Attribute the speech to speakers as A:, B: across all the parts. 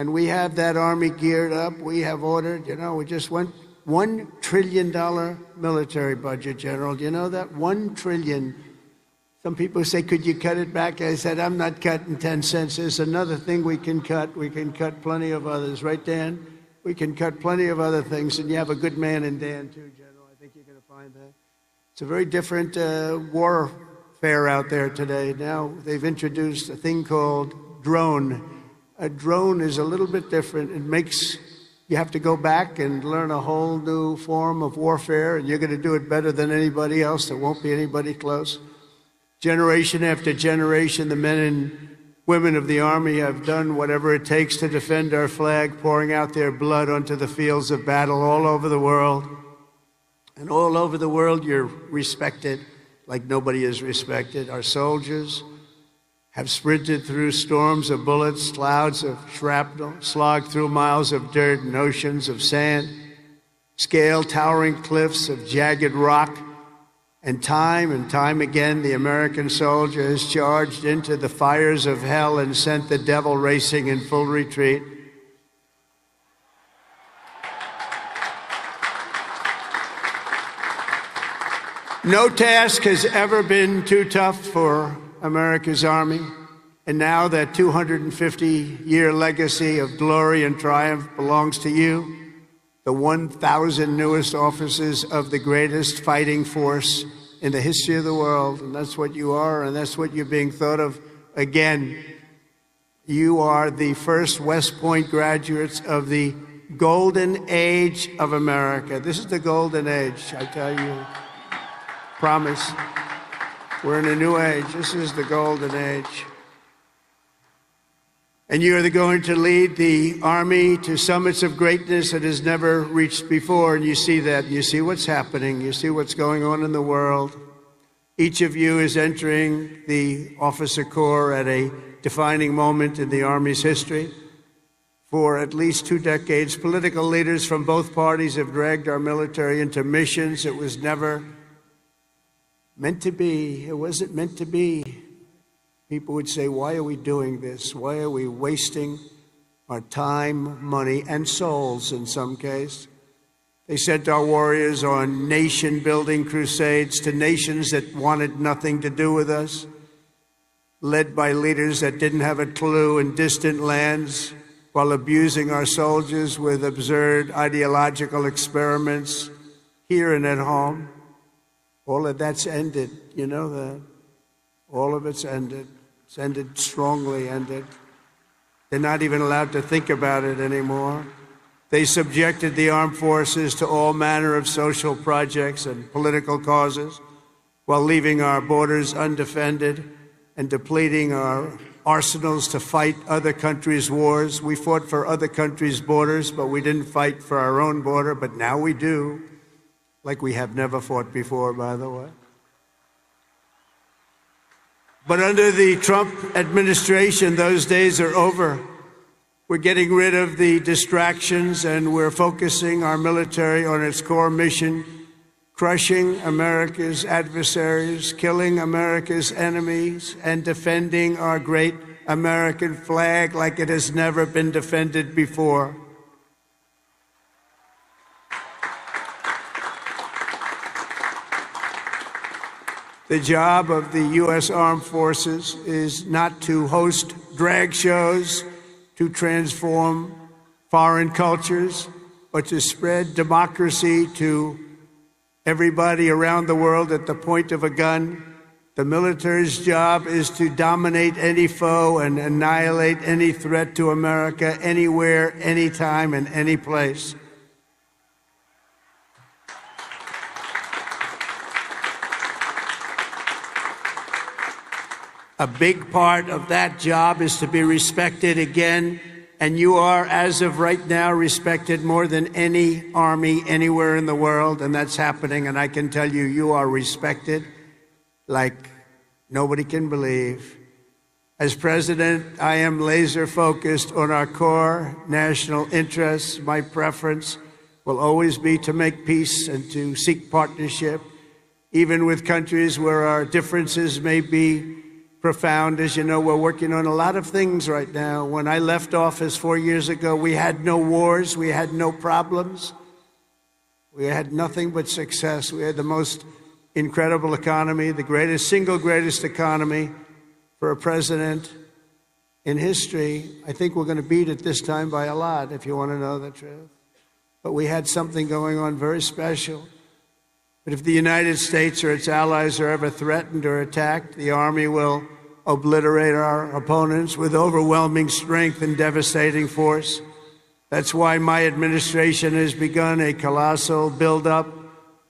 A: And we have that army geared up. We have ordered, we just went $1 trillion military budget, General. Do you know that? $1 trillion. Some people say, could you cut it back? I said, I'm not cutting 10 cents. There's another thing we can cut. We can cut plenty of others. Right, Dan? We can cut plenty of other things. And you have a good man in Dan, too, General. I think you're going to find that. It's a very different warfare out there today. Now they've introduced a thing called drone. A drone is a little bit different. You have to go back and learn a whole new form of warfare, and you're going to do it better than anybody else. There won't be anybody close. Generation after generation, the men and women of the Army have done whatever it takes to defend our flag, pouring out their blood onto the fields of battle all over the world. And all over the world, you're respected like nobody is respected. Our soldiers have sprinted through storms of bullets, clouds of shrapnel, slogged through miles of dirt and oceans of sand, scaled towering cliffs of jagged rock, and time again, the American soldier has charged into the fires of hell and sent the devil racing in full retreat. No task has ever been too tough for America's Army, and now that 250-year legacy of glory and triumph belongs to you, the 1,000 newest officers of the greatest fighting force in the history of the world. And that's what you are, and that's what you're being thought of. Again, you are the first West Point graduates of the golden age of America. This is the golden age, I tell you. Promise. We're in a new age. This is the golden age. And you are going to lead the Army to summits of greatness that has never reached before. And you see that. You see what's happening. You see what's going on in the world. Each of you is entering the officer corps at a defining moment in the Army's history. For at least 2 decades, political leaders from both parties have dragged our military into missions it was never meant to be. It wasn't meant to be. People would say, why are we doing this? Why are we wasting our time, money, and souls in some case? They sent our warriors on nation-building crusades to nations that wanted nothing to do with us, led by leaders that didn't have a clue in distant lands, while abusing our soldiers with absurd ideological experiments here and at home. All of that's ended. You know that. All of it's ended. It's ended strongly ended. They're not even allowed to think about it anymore. They subjected the armed forces to all manner of social projects and political causes while leaving our borders undefended and depleting our arsenals to fight other countries' wars. We fought for other countries' borders, but we didn't fight for our own border, but now we do. Like we have never fought before, by the way. But under the Trump administration, those days are over. We're getting rid of the distractions, and we're focusing our military on its core mission, crushing America's adversaries, killing America's enemies, and defending our great American flag like it has never been defended before. The job of the U.S. Armed Forces is not to host drag shows, to transform foreign cultures, but to spread democracy to everybody around the world at the point of a gun. The military's job is to dominate any foe and annihilate any threat to America, anywhere, anytime, and any place. A big part of that job is to be respected again, and you are, as of right now, respected more than any army anywhere in the world, and that's happening, and I can tell you, you are respected like nobody can believe. As president, I am laser focused on our core national interests. My preference will always be to make peace and to seek partnership, even with countries where our differences may be profound. As you know, we're working on a lot of things right now. When I left office 4 years ago, we had no wars, we had no problems. We had nothing but success. We had the most incredible economy, the single greatest economy for a president in history. I think we're going to beat it this time by a lot, if you want to know the truth. But we had something going on very special. But if the United States or its allies are ever threatened or attacked, the Army will obliterate our opponents with overwhelming strength and devastating force. That's why my administration has begun a colossal buildup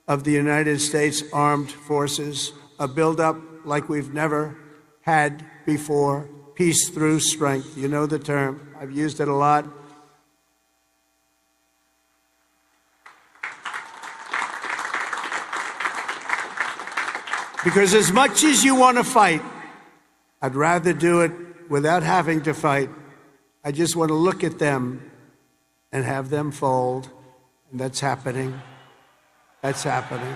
A: of the United States Armed Forces, a buildup like we've never had before. Peace through strength. You know the term. I've used it a lot. Because as much as you want to fight, I'd rather do it without having to fight. I just want to look at them and have them fold. And that's happening. That's happening.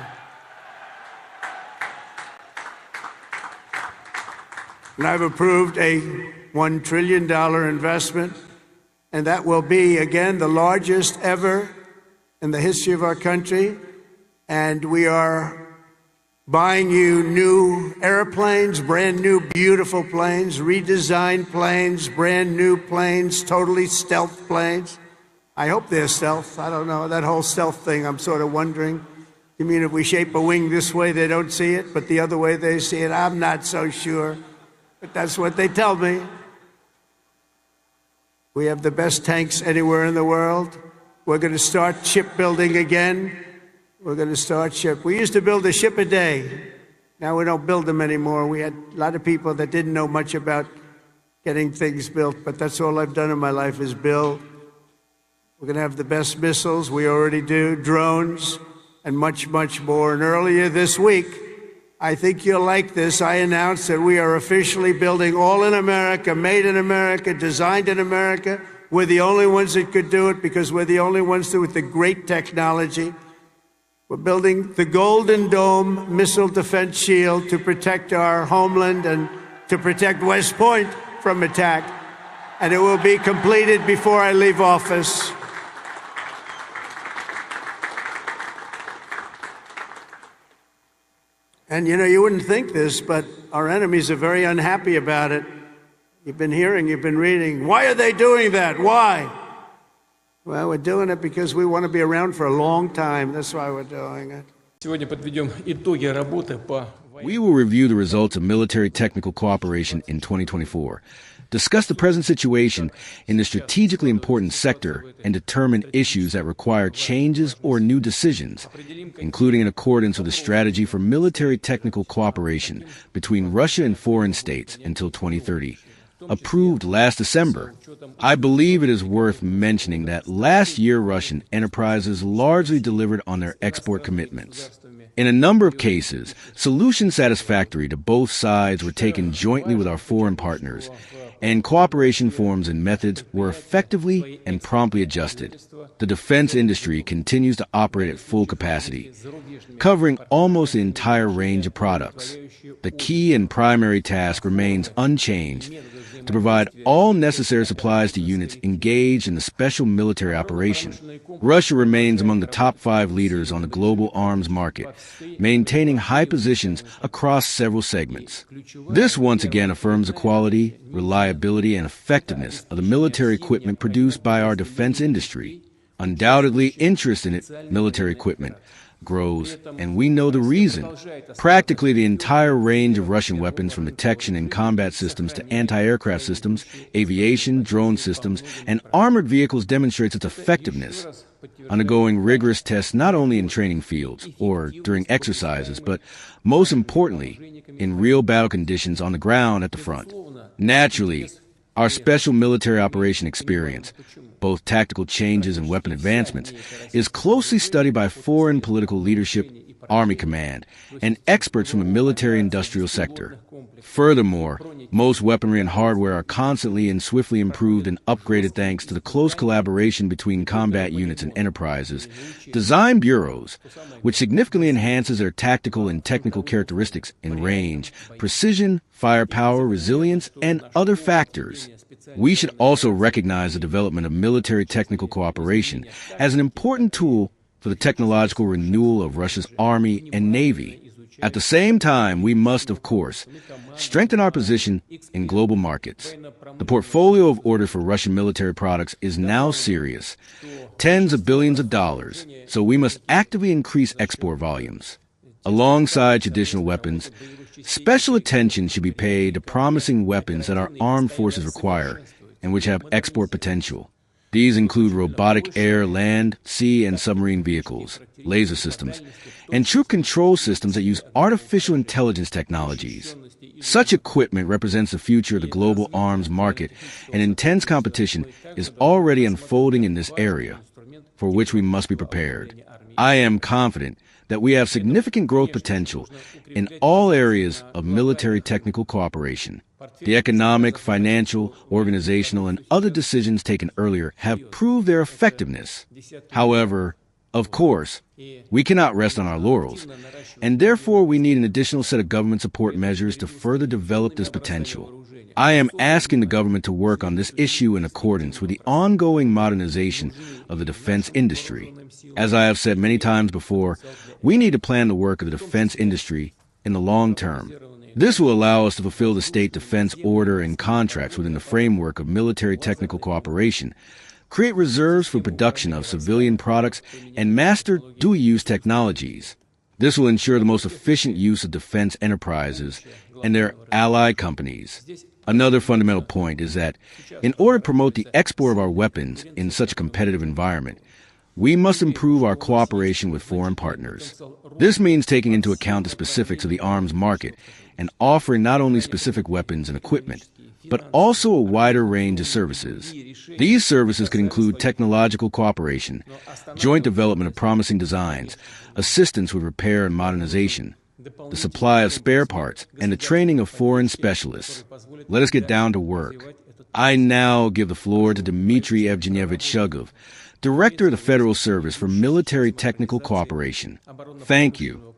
A: And I've approved a $1 trillion investment, and that will be, again, the largest ever in the history of our country. And we are buying you new airplanes, brand new, beautiful planes, redesigned planes, brand new planes, totally stealth planes. I hope they're stealth. I don't know. That whole stealth thing, I'm sort of wondering. You mean if we shape a wing this way, they don't see it, but the other way they see it? I'm not so sure. But that's what they tell me. We have the best tanks anywhere in the world. We're going to start shipbuilding again. We're going to start ship. We used to build a ship a day. Now we don't build them anymore. We had a lot of people that didn't know much about getting things built, but that's all I've done in my life is build. We're going to have the best missiles. We already do. Drones and much, much more. And earlier this week, I think you'll like this, I announced that we are officially building all in America, made in America, designed in America. We're the only ones that could do it because we're the only ones with the great technology. We're building the Golden Dome missile defense shield to protect our homeland and to protect West Point from attack. And it will be completed before I leave office. And, you know, you wouldn't think this, but our enemies are very unhappy about it. You've been hearing, you've been reading. Why are they doing that? Why? Well, we're doing it because we want to be around for a long time. That's why we're doing it.
B: We will review the results of military technical cooperation in 2024, discuss the present situation in the strategically important sector, and determine issues that require changes or new decisions, including in accordance with the strategy for military technical cooperation between Russia and foreign states until 2030. Approved last December. I believe it is worth mentioning that last year Russian enterprises largely delivered on their export commitments. In a number of cases, solutions satisfactory to both sides were taken jointly with our foreign partners, and cooperation forms and methods were effectively and promptly adjusted. The defense industry continues to operate at full capacity, covering almost the entire range of products. The key and primary task remains unchanged: to provide all necessary supplies to units engaged in the special military operation. Russia remains among the top 5 leaders on the global arms market, maintaining high positions across several segments. This once again affirms the quality, reliability, and effectiveness of the military equipment produced by our defense industry. Undoubtedly, interest in military equipment grows, and we know the reason. Practically the entire range of Russian weapons, from detection and combat systems to anti-aircraft systems, aviation, drone systems, and armored vehicles, demonstrates its effectiveness, undergoing rigorous tests not only in training fields or during exercises, but most importantly, in real battle conditions on the ground at the front. Naturally, our special military operation experience, both tactical changes and weapon advancements, is closely studied by foreign political leadership Army Command, and experts from the military-industrial sector. Furthermore, most weaponry and hardware are constantly and swiftly improved and upgraded thanks to the close collaboration between combat units and enterprises, design bureaus, which significantly enhances their tactical and technical characteristics in range, precision, firepower, resilience, and other factors. We should also recognize the development of military technical cooperation as an important tool for the technological renewal of Russia's army and navy. At the same time, we must, of course, strengthen our position in global markets. The portfolio of orders for Russian military products is now serious, tens of billions of dollars, so we must actively increase export volumes. Alongside traditional weapons, special attention should be paid to promising weapons that our armed forces require and which have export potential. These include robotic air, land, sea, and submarine vehicles, laser systems, and troop control systems that use artificial intelligence technologies. Such equipment represents the future of the global arms market, and intense competition is already unfolding in this area, for which we must be prepared. I am confident that we have significant growth potential in all areas of military technical cooperation. The economic, financial, organizational, and other decisions taken earlier have proved their effectiveness. However, of course, we cannot rest on our laurels, and therefore we need an additional set of government support measures to further develop this potential. I am asking the government to work on this issue in accordance with the ongoing modernization of the defense industry. As I have said many times before, we need to plan the work of the defense industry in the long term. This will allow us to fulfill the state defense order and contracts within the framework of military technical cooperation, create reserves for production of civilian products, and master dual-use technologies. This will ensure the most efficient use of defense enterprises and their allied companies. Another fundamental point is that in order to promote the export of our weapons in such a competitive environment, we must improve our cooperation with foreign partners. This means taking into account the specifics of the arms market and offering not only specific weapons and equipment, but also a wider range of services. These services could include technological cooperation, joint development of promising designs, assistance with repair and modernization, the supply of spare parts, and the training of foreign specialists. Let us get down to work. I now give the floor to Dmitry Evgenyevich Shugov, Director of the Federal Service for Military Technical Cooperation. Thank you.